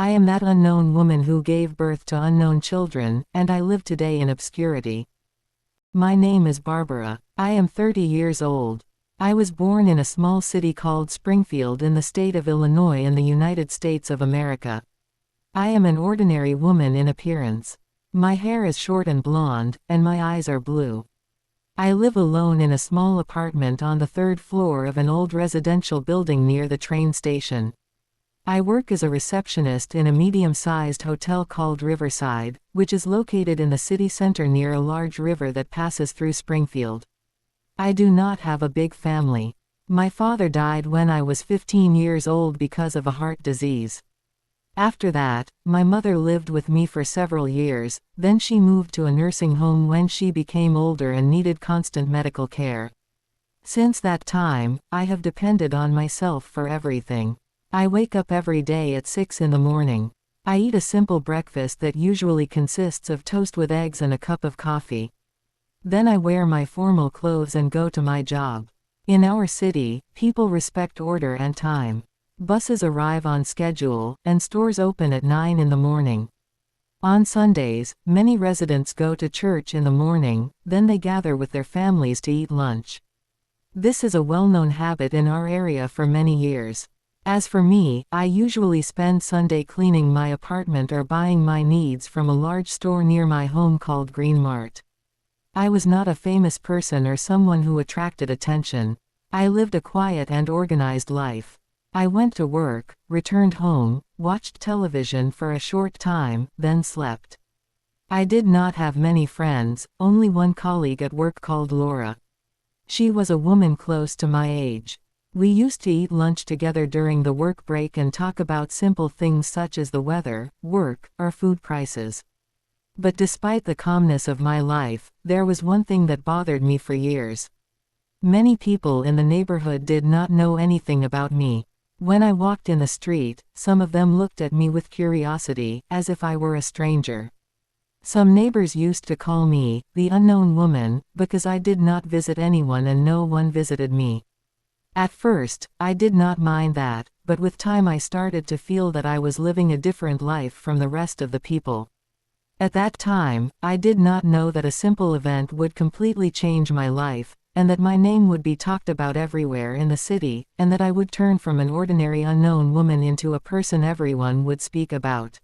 I am that unknown woman who gave birth to unknown children, and I live today in obscurity. My name is Barbara. I am 30 years old. I was born in a small city called Springfield in the state of Illinois in the United States of America. I am an ordinary woman in appearance. My hair is short and blonde, and my eyes are blue. I live alone in a small apartment on the third floor of an old residential building near the train station. I work as a receptionist in a medium-sized hotel called Riverside, which is located in the city center near a large river that passes through Springfield. I do not have a big family. My father died when I was 15 years old because of a heart disease. After that, my mother lived with me for several years, then she moved to a nursing home when she became older and needed constant medical care. Since that time, I have depended on myself for everything. I wake up every day at 6 in the morning. I eat a simple breakfast that usually consists of toast with eggs and a cup of coffee. Then I wear my formal clothes and go to my job. In our city, people respect order and time. Buses arrive on schedule, and stores open at 9 in the morning. On Sundays, many residents go to church in the morning, then they gather with their families to eat lunch. This is a well-known habit in our area for many years. As for me, I usually spend Sunday cleaning my apartment or buying my needs from a large store near my home called Green Mart. I was not a famous person or someone who attracted attention. I lived a quiet and organized life. I went to work, returned home, watched television for a short time, then slept. I did not have many friends, only one colleague at work called Laura. She was a woman close to my age. We used to eat lunch together during the work break and talk about simple things such as the weather, work, or food prices. But despite the calmness of my life, there was one thing that bothered me for years. Many people in the neighborhood did not know anything about me. When I walked in the street, some of them looked at me with curiosity, as if I were a stranger. Some neighbors used to call me, the unknown woman, because I did not visit anyone and no one visited me. At first, I did not mind that, but with time I started to feel that I was living a different life from the rest of the people. At that time, I did not know that a simple event would completely change my life, and that my name would be talked about everywhere in the city, and that I would turn from an ordinary unknown woman into a person everyone would speak about.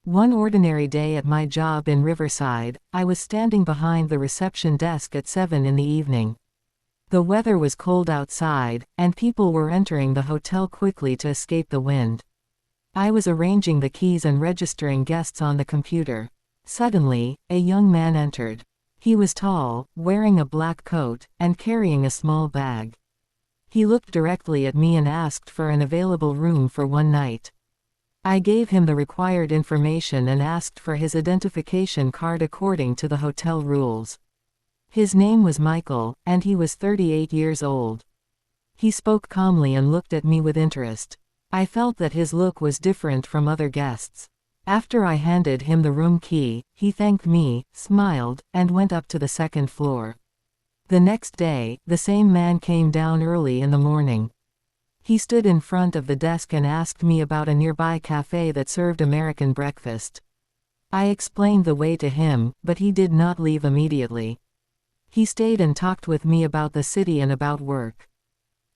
One ordinary day at my job in Riverside, I was standing behind the reception desk at 7 in the evening. The weather was cold outside, and people were entering the hotel quickly to escape the wind. I was arranging the keys and registering guests on the computer. Suddenly, a young man entered. He was tall, wearing a black coat, and carrying a small bag. He looked directly at me and asked for an available room for one night. I gave him the required information and asked for his identification card according to the hotel rules. His name was Michael, and he was 38 years old. He spoke calmly and looked at me with interest. I felt that his look was different from other guests. After I handed him the room key, he thanked me, smiled, and went up to the second floor. The next day, the same man came down early in the morning. He stood in front of the desk and asked me about a nearby cafe that served American breakfast. I explained the way to him, but he did not leave immediately. He stayed and talked with me about the city and about work.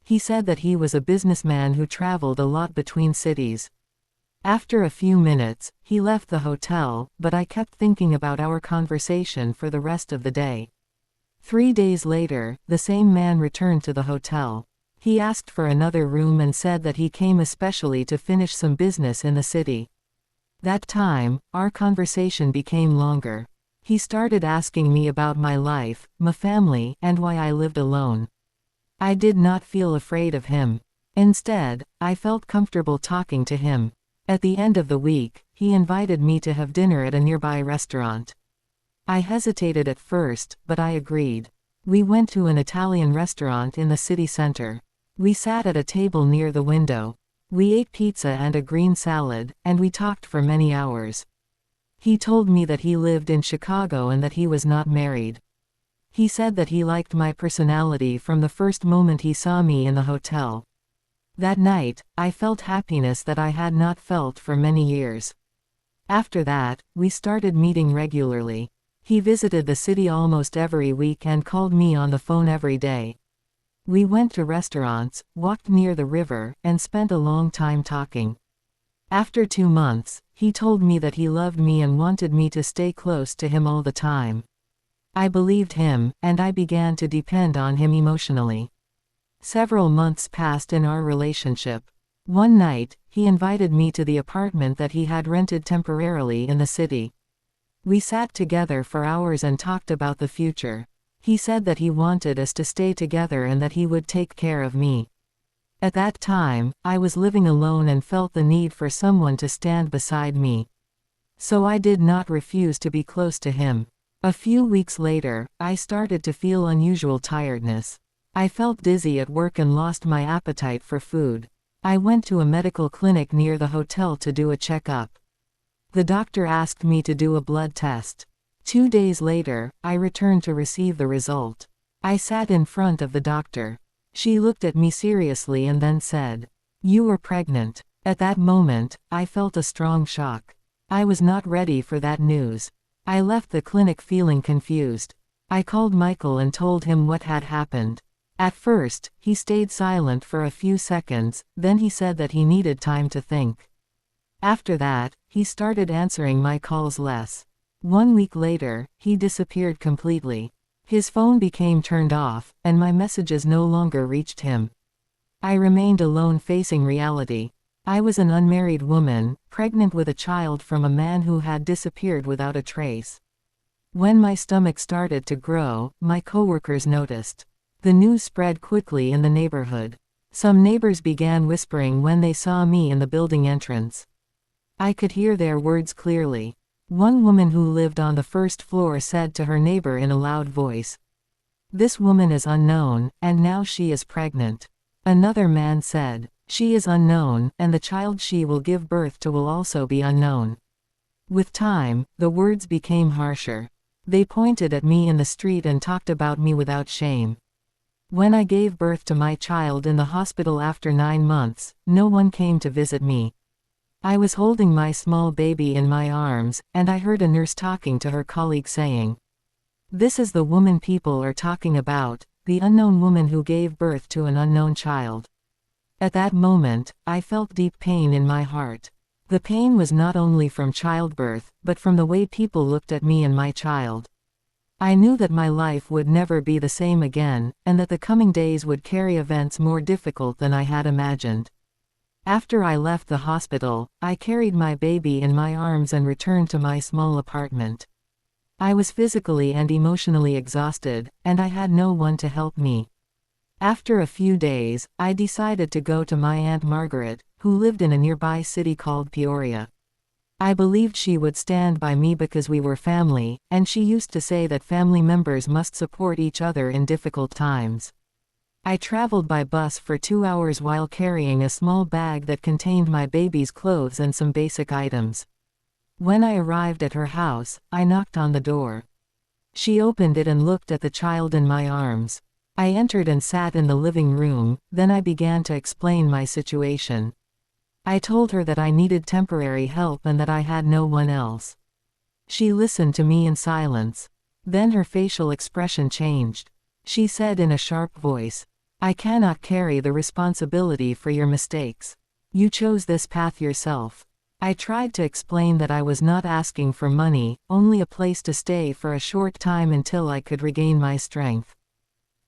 He said that he was a businessman who traveled a lot between cities. After a few minutes, he left the hotel, but I kept thinking about our conversation for the rest of the day. 3 days later, the same man returned to the hotel. He asked for another room and said that he came especially to finish some business in the city. That time, our conversation became longer. He started asking me about my life, my family, and why I lived alone. I did not feel afraid of him. Instead, I felt comfortable talking to him. At the end of the week, he invited me to have dinner at a nearby restaurant. I hesitated at first, but I agreed. We went to an Italian restaurant in the city center. We sat at a table near the window. We ate pizza and a green salad, and we talked for many hours. He told me that he lived in Chicago and that he was not married. He said that he liked my personality from the first moment he saw me in the hotel. That night, I felt happiness that I had not felt for many years. After that, we started meeting regularly. He visited the city almost every week and called me on the phone every day. We went to restaurants, walked near the river, and spent a long time talking. After 2 months, he told me that he loved me and wanted me to stay close to him all the time. I believed him, and I began to depend on him emotionally. Several months passed in our relationship. One night, he invited me to the apartment that he had rented temporarily in the city. We sat together for hours and talked about the future. He said that he wanted us to stay together and that he would take care of me. At that time, I was living alone and felt the need for someone to stand beside me. So I did not refuse to be close to him. A few weeks later, I started to feel unusual tiredness. I felt dizzy at work and lost my appetite for food. I went to a medical clinic near the hotel to do a checkup. The doctor asked me to do a blood test. 2 days later, I returned to receive the result. I sat in front of the doctor. She looked at me seriously and then said, "You were pregnant." At that moment, I felt a strong shock. I was not ready for that news. I left the clinic feeling confused. I called Michael and told him what had happened. At first, he stayed silent for a few seconds, then he said that he needed time to think. After that, he started answering my calls less. 1 week later, he disappeared completely. His phone became turned off, and my messages no longer reached him. I remained alone facing reality. I was an unmarried woman, pregnant with a child from a man who had disappeared without a trace. When my stomach started to grow, my coworkers noticed. The news spread quickly in the neighborhood. Some neighbors began whispering when they saw me in the building entrance. I could hear their words clearly. One woman who lived on the first floor said to her neighbor in a loud voice, "This woman is unknown, and now she is pregnant." Another man said, "She is unknown, and the child she will give birth to will also be unknown." With time, the words became harsher. They pointed at me in the street and talked about me without shame. When I gave birth to my child in the hospital after 9 months, no one came to visit me. I was holding my small baby in my arms, and I heard a nurse talking to her colleague saying, "This is the woman people are talking about, the unknown woman who gave birth to an unknown child." At that moment, I felt deep pain in my heart. The pain was not only from childbirth, but from the way people looked at me and my child. I knew that my life would never be the same again, and that the coming days would carry events more difficult than I had imagined. After I left the hospital, I carried my baby in my arms and returned to my small apartment. I was physically and emotionally exhausted, and I had no one to help me. After a few days, I decided to go to my Aunt Margaret, who lived in a nearby city called Peoria. I believed she would stand by me because we were family, and she used to say that family members must support each other in difficult times. I traveled by bus for 2 hours while carrying a small bag that contained my baby's clothes and some basic items. When I arrived at her house, I knocked on the door. She opened it and looked at the child in my arms. I entered and sat in the living room, then I began to explain my situation. I told her that I needed temporary help and that I had no one else. She listened to me in silence. Then her facial expression changed. She said in a sharp voice, "I cannot carry the responsibility for your mistakes. You chose this path yourself." I tried to explain that I was not asking for money, only a place to stay for a short time until I could regain my strength.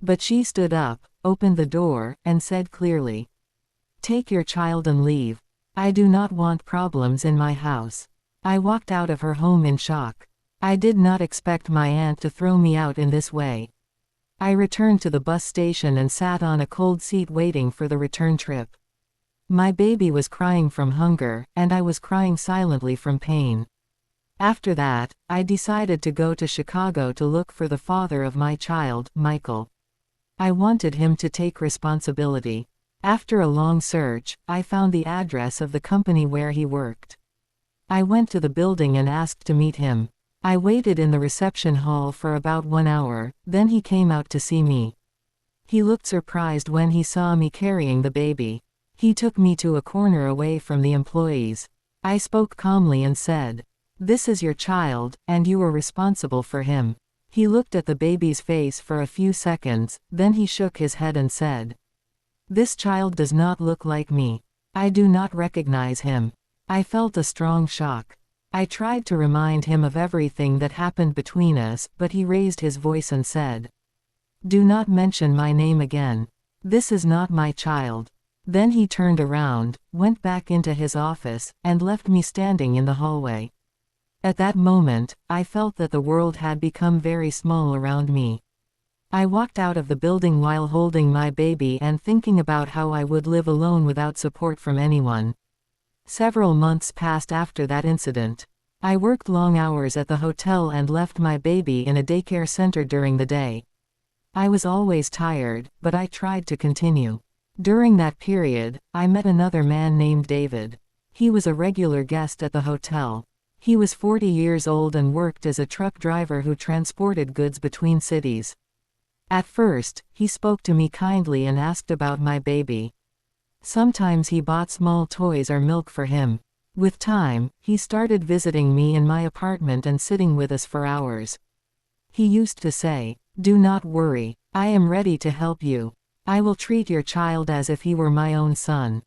But she stood up, opened the door, and said clearly, "Take your child and leave. I do not want problems in my house." I walked out of her home in shock. I did not expect my aunt to throw me out in this way. I returned to the bus station and sat on a cold seat waiting for the return trip. My baby was crying from hunger, and I was crying silently from pain. After that, I decided to go to Chicago to look for the father of my child, Michael. I wanted him to take responsibility. After a long search, I found the address of the company where he worked. I went to the building and asked to meet him. I waited in the reception hall for about 1 hour, then he came out to see me. He looked surprised when he saw me carrying the baby. He took me to a corner away from the employees. I spoke calmly and said, "This is your child, and you are responsible for him." He looked at the baby's face for a few seconds, then he shook his head and said, "This child does not look like me. I do not recognize him." I felt a strong shock. I tried to remind him of everything that happened between us, but he raised his voice and said, "Do not mention my name again. This is not my child." Then he turned around, went back into his office, and left me standing in the hallway. At that moment, I felt that the world had become very small around me. I walked out of the building while holding my baby and thinking about how I would live alone without support from anyone. Several months passed after that incident. I worked long hours at the hotel and left my baby in a daycare center during the day. I was always tired, but I tried to continue. During that period, I met another man named David. He was a regular guest at the hotel. He was 40 years old and worked as a truck driver who transported goods between cities. At first, he spoke to me kindly and asked about my baby. Sometimes he bought small toys or milk for him. With time, he started visiting me in my apartment and sitting with us for hours. He used to say, "Do not worry, I am ready to help you. I will treat your child as if he were my own son."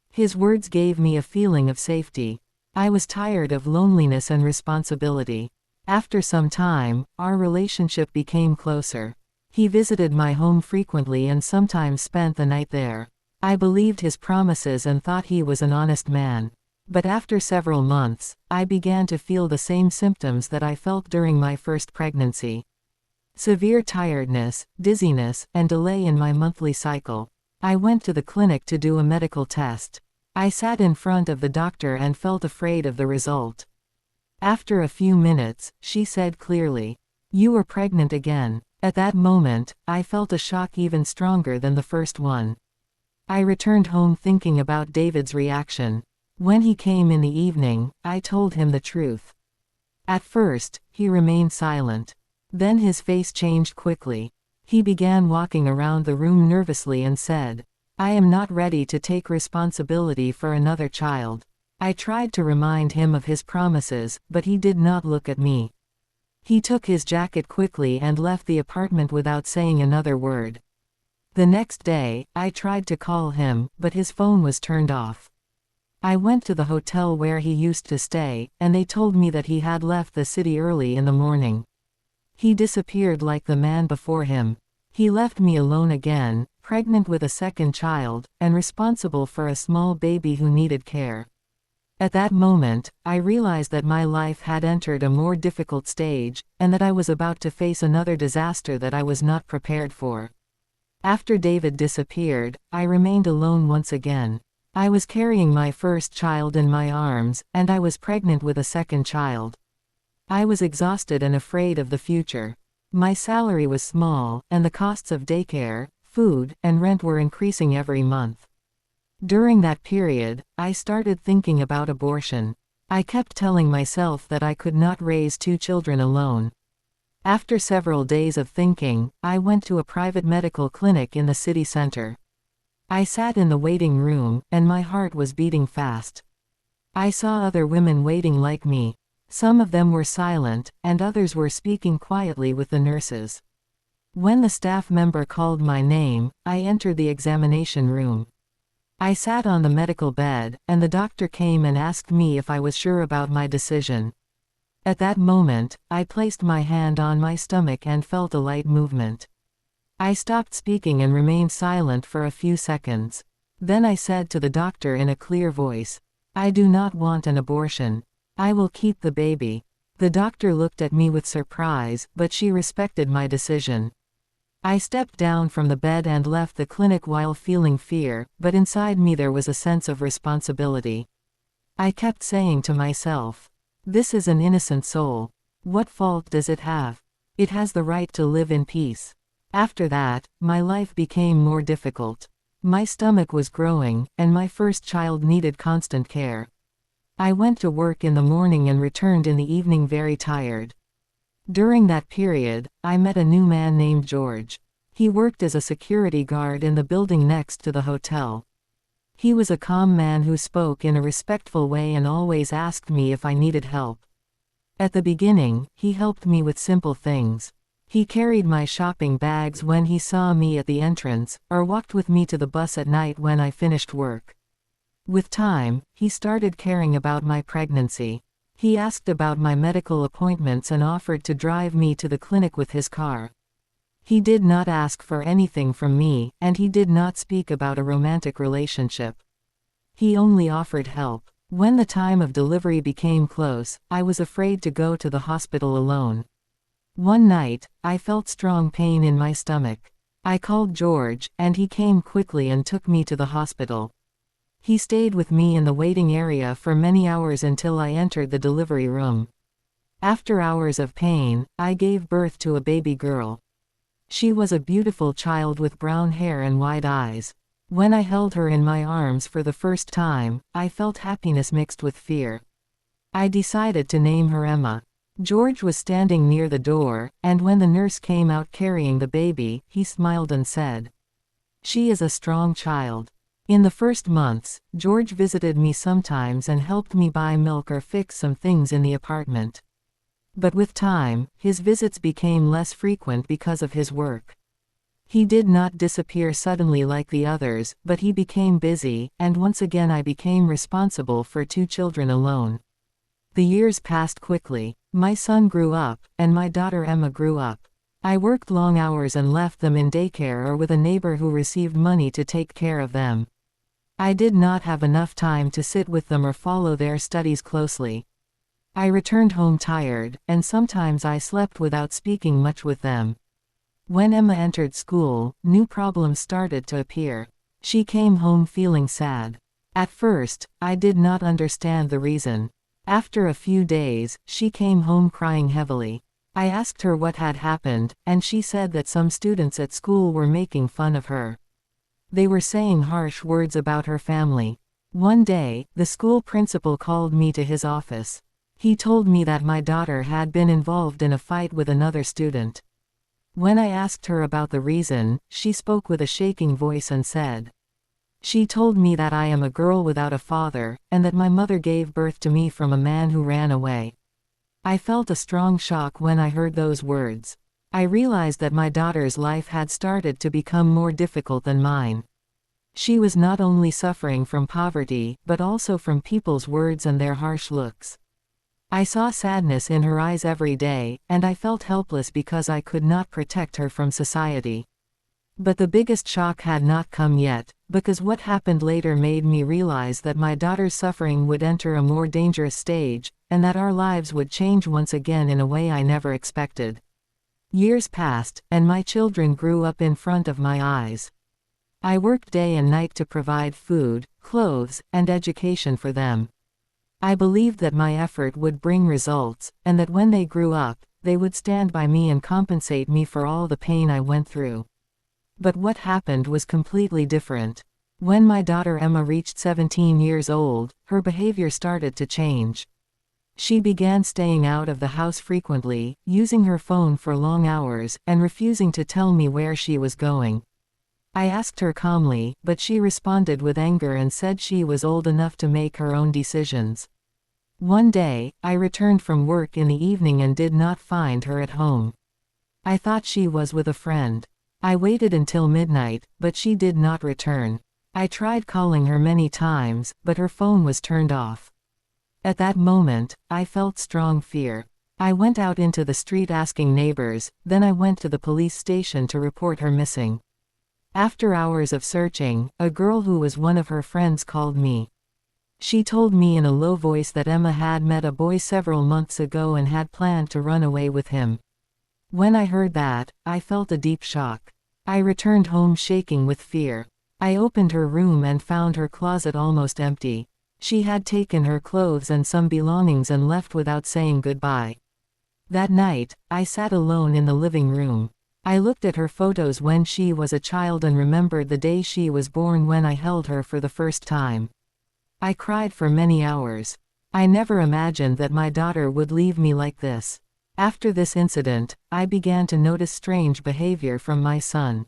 His words gave me a feeling of safety. I was tired of loneliness and responsibility. After some time, our relationship became closer. He visited my home frequently and sometimes spent the night there. I believed his promises and thought he was an honest man. But after several months, I began to feel the same symptoms that I felt during my first pregnancy. Severe tiredness, dizziness, and delay in my monthly cycle. I went to the clinic to do a medical test. I sat in front of the doctor and felt afraid of the result. After a few minutes, she said clearly, "You are pregnant again." At that moment, I felt a shock even stronger than the first one. I returned home thinking about David's reaction. When he came in the evening, I told him the truth. At first, he remained silent. Then his face changed quickly. He began walking around the room nervously and said, "I am not ready to take responsibility for another child." I tried to remind him of his promises, but he did not look at me. He took his jacket quickly and left the apartment without saying another word. The next day, I tried to call him, but his phone was turned off. I went to the hotel where he used to stay, and they told me that he had left the city early in the morning. He disappeared like the man before him. He left me alone again, pregnant with a second child, and responsible for a small baby who needed care. At that moment, I realized that my life had entered a more difficult stage, and that I was about to face another disaster that I was not prepared for. After David disappeared, I remained alone once again. I was carrying my first child in my arms, and I was pregnant with a second child. I was exhausted and afraid of the future. My salary was small, and the costs of daycare, food, and rent were increasing every month. During that period, I started thinking about abortion. I kept telling myself that I could not raise 2 children alone. After several days of thinking, I went to a private medical clinic in the city center. I sat in the waiting room, and my heart was beating fast. I saw other women waiting like me. Some of them were silent, and others were speaking quietly with the nurses. When the staff member called my name, I entered the examination room. I sat on the medical bed, and the doctor came and asked me if I was sure about my decision. At that moment, I placed my hand on my stomach and felt a light movement. I stopped speaking and remained silent for a few seconds. Then I said to the doctor in a clear voice, "I do not want an abortion. I will keep the baby." The doctor looked at me with surprise, but she respected my decision. I stepped down from the bed and left the clinic while feeling fear, but inside me there was a sense of responsibility. I kept saying to myself, "This is an innocent soul. What fault does it have? It has the right to live in peace." After that, my life became more difficult. My stomach was growing, and my first child needed constant care. I went to work in the morning and returned in the evening very tired. During that period, I met a new man named George. He worked as a security guard in the building next to the hotel. He was a calm man who spoke in a respectful way and always asked me if I needed help. At the beginning, he helped me with simple things. He carried my shopping bags when he saw me at the entrance, or walked with me to the bus at night when I finished work. With time, he started caring about my pregnancy. He asked about my medical appointments and offered to drive me to the clinic with his car. He did not ask for anything from me, and he did not speak about a romantic relationship. He only offered help. When the time of delivery became close, I was afraid to go to the hospital alone. One night, I felt strong pain in my stomach. I called George, and he came quickly and took me to the hospital. He stayed with me in the waiting area for many hours until I entered the delivery room. After hours of pain, I gave birth to a baby girl. She was a beautiful child with brown hair and wide eyes. When I held her in my arms for the first time, I felt happiness mixed with fear. I decided to name her Emma. George was standing near the door, and when the nurse came out carrying the baby, he smiled and said, "She is a strong child." In the first months, George visited me sometimes and helped me buy milk or fix some things in the apartment. But with time, his visits became less frequent because of his work. He did not disappear suddenly like the others, but he became busy, and once again I became responsible for 2 children alone. The years passed quickly. My son grew up, and my daughter Emma grew up. I worked long hours and left them in daycare or with a neighbor who received money to take care of them. I did not have enough time to sit with them or follow their studies closely. I returned home tired, and sometimes I slept without speaking much with them. When Emma entered school, new problems started to appear. She came home feeling sad. At first, I did not understand the reason. After a few days, she came home crying heavily. I asked her what had happened, and she said that some students at school were making fun of her. They were saying harsh words about her family. One day, the school principal called me to his office. He told me that my daughter had been involved in a fight with another student. When I asked her about the reason, she spoke with a shaking voice and said, "She told me that I am a girl without a father, and that my mother gave birth to me from a man who ran away." I felt a strong shock when I heard those words. I realized that my daughter's life had started to become more difficult than mine. She was not only suffering from poverty, but also from people's words and their harsh looks. I saw sadness in her eyes every day, and I felt helpless because I could not protect her from society. But the biggest shock had not come yet, because what happened later made me realize that my daughter's suffering would enter a more dangerous stage, and that our lives would change once again in a way I never expected. Years passed, and my children grew up in front of my eyes. I worked day and night to provide food, clothes, and education for them. I believed that my effort would bring results, and that when they grew up, they would stand by me and compensate me for all the pain I went through. But what happened was completely different. When my daughter Emma reached 17 years old, her behavior started to change. She began staying out of the house frequently, using her phone for long hours, and refusing to tell me where she was going. I asked her calmly, but she responded with anger and said she was old enough to make her own decisions. One day, I returned from work in the evening and did not find her at home. I thought she was with a friend. I waited until midnight, but she did not return. I tried calling her many times, but her phone was turned off. At that moment, I felt strong fear. I went out into the street asking neighbors, then I went to the police station to report her missing. After hours of searching, a girl who was one of her friends called me. She told me in a low voice that Emma had met a boy several months ago and had planned to run away with him. When I heard that, I felt a deep shock. I returned home shaking with fear. I opened her room and found her closet almost empty. She had taken her clothes and some belongings and left without saying goodbye. That night, I sat alone in the living room. I looked at her photos when she was a child and remembered the day she was born when I held her for the first time. I cried for many hours. I never imagined that my daughter would leave me like this. After this incident, I began to notice strange behavior from my son.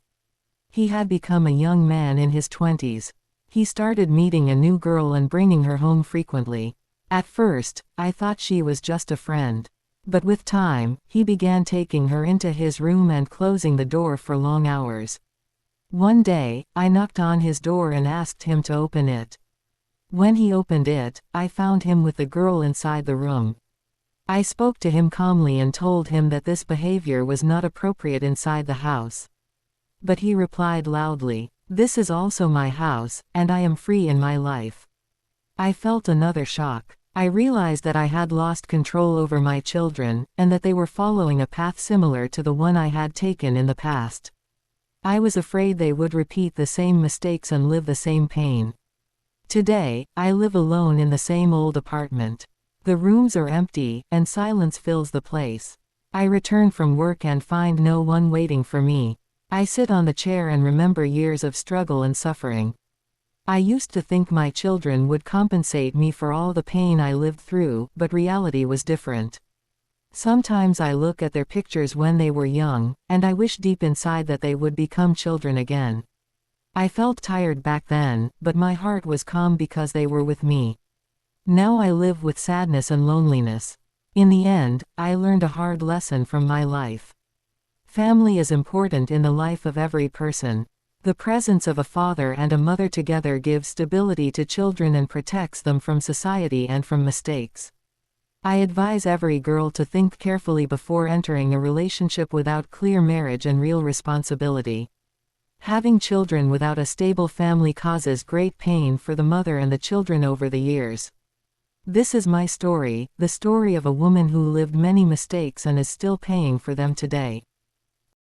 He had become a young man in his 20s. He started meeting a new girl and bringing her home frequently. At first, I thought she was just a friend. But with time, he began taking her into his room and closing the door for long hours. One day, I knocked on his door and asked him to open it. When he opened it, I found him with the girl inside the room. I spoke to him calmly and told him that this behavior was not appropriate inside the house. But he replied loudly, "This is also my house, and I am free in my life." I felt another shock. I realized that I had lost control over my children, and that they were following a path similar to the one I had taken in the past. I was afraid they would repeat the same mistakes and live the same pain. Today, I live alone in the same old apartment. The rooms are empty, and silence fills the place. I return from work and find no one waiting for me. I sit on the chair and remember years of struggle and suffering. I used to think my children would compensate me for all the pain I lived through, but reality was different. Sometimes I look at their pictures when they were young, and I wish deep inside that they would become children again. I felt tired back then, but my heart was calm because they were with me. Now I live with sadness and loneliness. In the end, I learned a hard lesson from my life. Family is important in the life of every person. The presence of a father and a mother together gives stability to children and protects them from society and from mistakes. I advise every girl to think carefully before entering a relationship without clear marriage and real responsibility. Having children without a stable family causes great pain for the mother and the children over the years. This is my story, the story of a woman who lived many mistakes and is still paying for them today.